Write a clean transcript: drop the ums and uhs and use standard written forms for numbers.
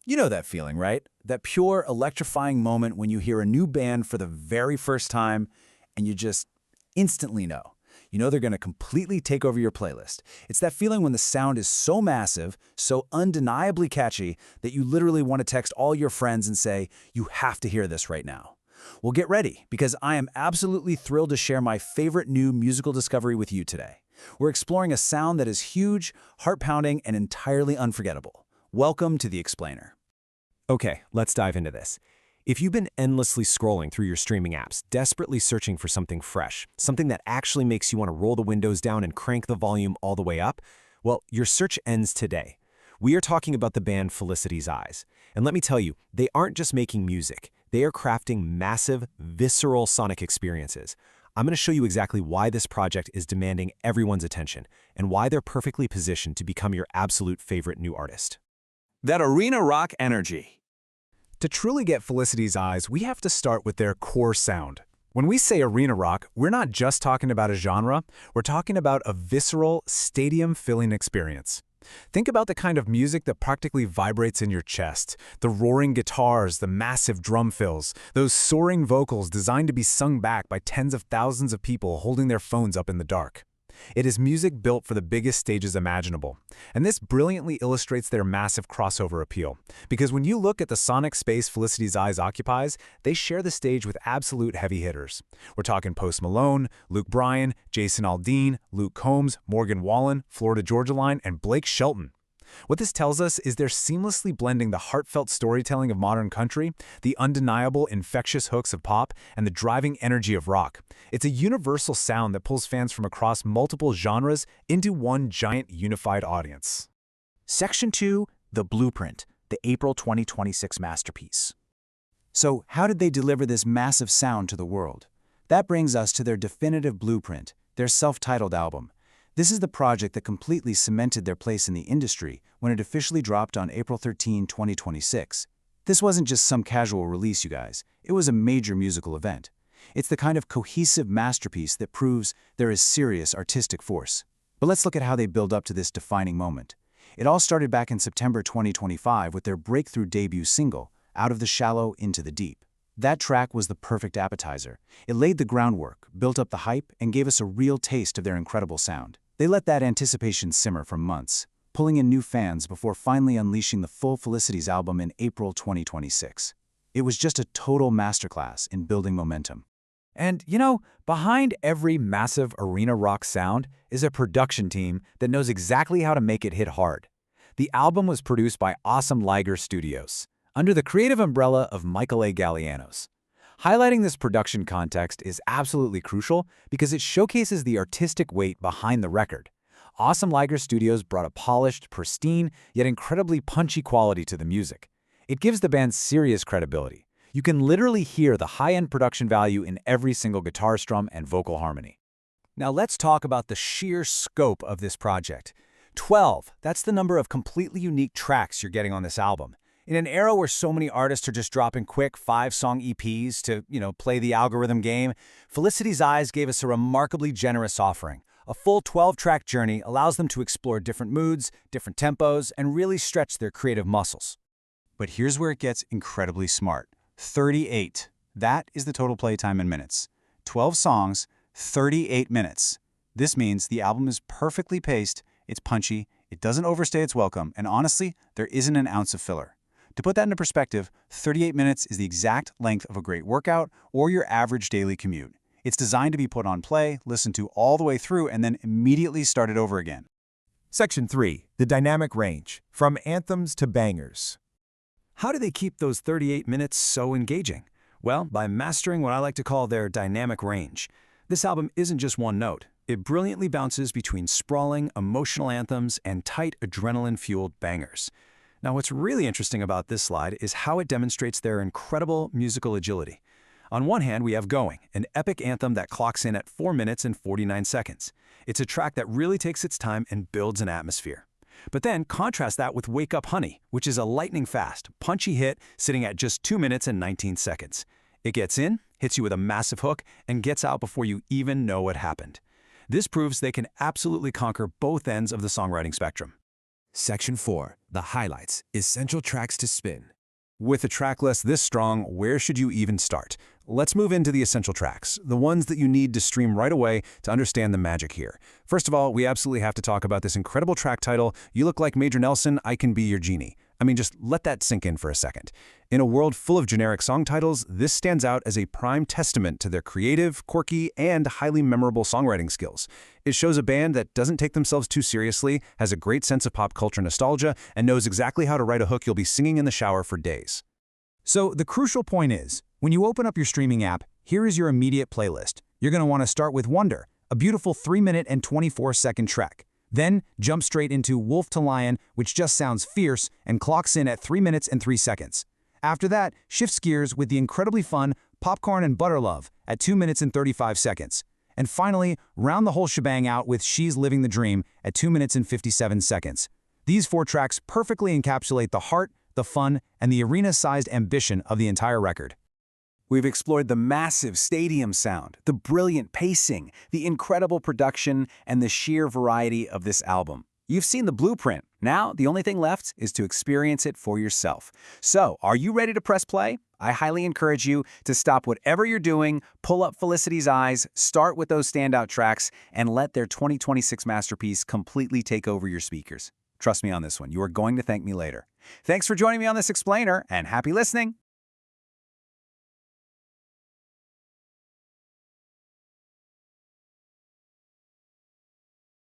You know that feeling, right? That pure, electrifying moment when you hear a new band for the very first time and you just instantly know. You know they're going to completely take over your playlist. It's that feeling when the sound is so massive, so undeniably catchy, that you literally want to text all your friends and say, "You have to hear this right now." Well, get ready, because I am absolutely thrilled to share my favorite new musical discovery with you today. We're exploring a sound that is huge, heart-pounding, and entirely unforgettable. Welcome to The Explainer. Okay, let's dive into this. If you've been endlessly scrolling through your streaming apps, desperately searching for something fresh, something that actually makes you want to roll the windows down and crank the volume all the way up, well, your search ends today. We are talking about the band Felicity's Eyes. And let me tell you, they aren't just making music. They are crafting massive, visceral sonic experiences. I'm going to show you exactly why this project is demanding everyone's attention and why they're perfectly positioned to become your absolute favorite new artist. That arena rock energy. To truly get Felicity's Eyes, we have to start with their core sound. When we say arena rock, we're not just talking about a genre, we're talking about a visceral, stadium-filling experience. Think about the kind of music that practically vibrates in your chest. The roaring guitars, the massive drum fills, those soaring vocals designed to be sung back by tens of thousands of people holding their phones up in the dark. It is music built for the biggest stages imaginable. And this brilliantly illustrates their massive crossover appeal. Because when you look at the sonic space Felicity's Eyes occupies, they share the stage with absolute heavy hitters. We're talking Post Malone, Luke Bryan, Jason Aldean, Luke Combs, Morgan Wallen, Florida Georgia Line, and Blake Shelton. What this tells us is they're seamlessly blending the heartfelt storytelling of modern country, the undeniable, infectious hooks of pop, and the driving energy of rock. It's a universal sound that pulls fans from across multiple genres into one giant unified audience. Section 2, The Blueprint, the April 2026 masterpiece. So, how did they deliver this massive sound to the world? That brings us to their definitive blueprint, their self-titled album. This is the project that completely cemented their place in the industry when it officially dropped on April 13, 2026. This wasn't just some casual release, you guys. It was a major musical event. It's the kind of cohesive masterpiece that proves there is serious artistic force. But let's look at how they build up to this defining moment. It all started back in September 2025 with their breakthrough debut single, Out of the Shallow into the Deep. That track was the perfect appetizer. It laid the groundwork, built up the hype, and gave us a real taste of their incredible sound. They let that anticipation simmer for months, pulling in new fans before finally unleashing the full Felicity's album in April 2026. It was just a total masterclass in building momentum. And, behind every massive arena rock sound is a production team that knows exactly how to make it hit hard. The album was produced by awesome Liger Studios, under the creative umbrella of Michael A. Galianos. Highlighting this production context is absolutely crucial because it showcases the artistic weight behind the record. Awesome Liger Studios brought a polished, pristine, yet incredibly punchy quality to the music. It gives the band serious credibility. You can literally hear the high-end production value in every single guitar strum and vocal harmony. Now let's talk about the sheer scope of this project. 12, that's the number of completely unique tracks you're getting on this album. In an era where so many artists are just dropping quick 5-song EPs to, play the algorithm game, Felicity's Eyes gave us a remarkably generous offering. A full 12-track journey allows them to explore different moods, different tempos, and really stretch their creative muscles. But here's where it gets incredibly smart. 38. That is the total playtime in minutes. 12 songs, 38 minutes. This means the album is perfectly paced, it's punchy, it doesn't overstay its welcome, and honestly, there isn't an ounce of filler. To put that into perspective, 38 minutes is the exact length of a great workout or your average daily commute. It's designed to be put on play, listened to all the way through, and then immediately started over again. Section 3. The Dynamic Range, From Anthems to Bangers. How do they keep those 38 minutes so engaging? Well, by mastering what I like to call their dynamic range. This album isn't just one note. It brilliantly bounces between sprawling, emotional anthems and tight, adrenaline-fueled bangers. Now, what's really interesting about this slide is how it demonstrates their incredible musical agility. On one hand, we have Going, an epic anthem that clocks in at 4 minutes and 49 seconds. It's a track that really takes its time and builds an atmosphere. But then contrast that with Wake Up Honey, which is a lightning-fast, punchy hit sitting at just 2 minutes and 19 seconds. It gets in, hits you with a massive hook, and gets out before you even know what happened. This proves they can absolutely conquer both ends of the songwriting spectrum. Section 4. The highlights. Essential tracks to spin. With a track list this strong, where should you even start? Let's move into the essential tracks, the ones that you need to stream right away to understand the magic here. First of all, we absolutely have to talk about this incredible track title, You Look Like Major Nelson, I Can Be Your Genie. I mean, just let that sink in for a second. In a world full of generic song titles, this stands out as a prime testament to their creative, quirky, and highly memorable songwriting skills. It shows a band that doesn't take themselves too seriously, has a great sense of pop culture nostalgia, and knows exactly how to write a hook you'll be singing in the shower for days. So the crucial point is, when you open up your streaming app, here is your immediate playlist. You're going to want to start with Wonder, a beautiful 3-minute and 24-second track. Then jump straight into Wolf to Lion, which just sounds fierce and clocks in at 3 minutes and 3 seconds. After that, shifts gears with the incredibly fun Popcorn and Butter Love at 2 minutes and 35 seconds. And finally, round the whole shebang out with She's Living the Dream at 2 minutes and 57 seconds. These 4 tracks perfectly encapsulate the heart, the fun, and the arena-sized ambition of the entire record. We've explored the massive stadium sound, the brilliant pacing, the incredible production, and the sheer variety of this album. You've seen the blueprint. Now, the only thing left is to experience it for yourself. So, are you ready to press play? I highly encourage you to stop whatever you're doing, pull up Felicity's eyes, start with those standout tracks, and let their 2026 masterpiece completely take over your speakers. Trust me on this one. You are going to thank me later. Thanks for joining me on this explainer, and happy listening!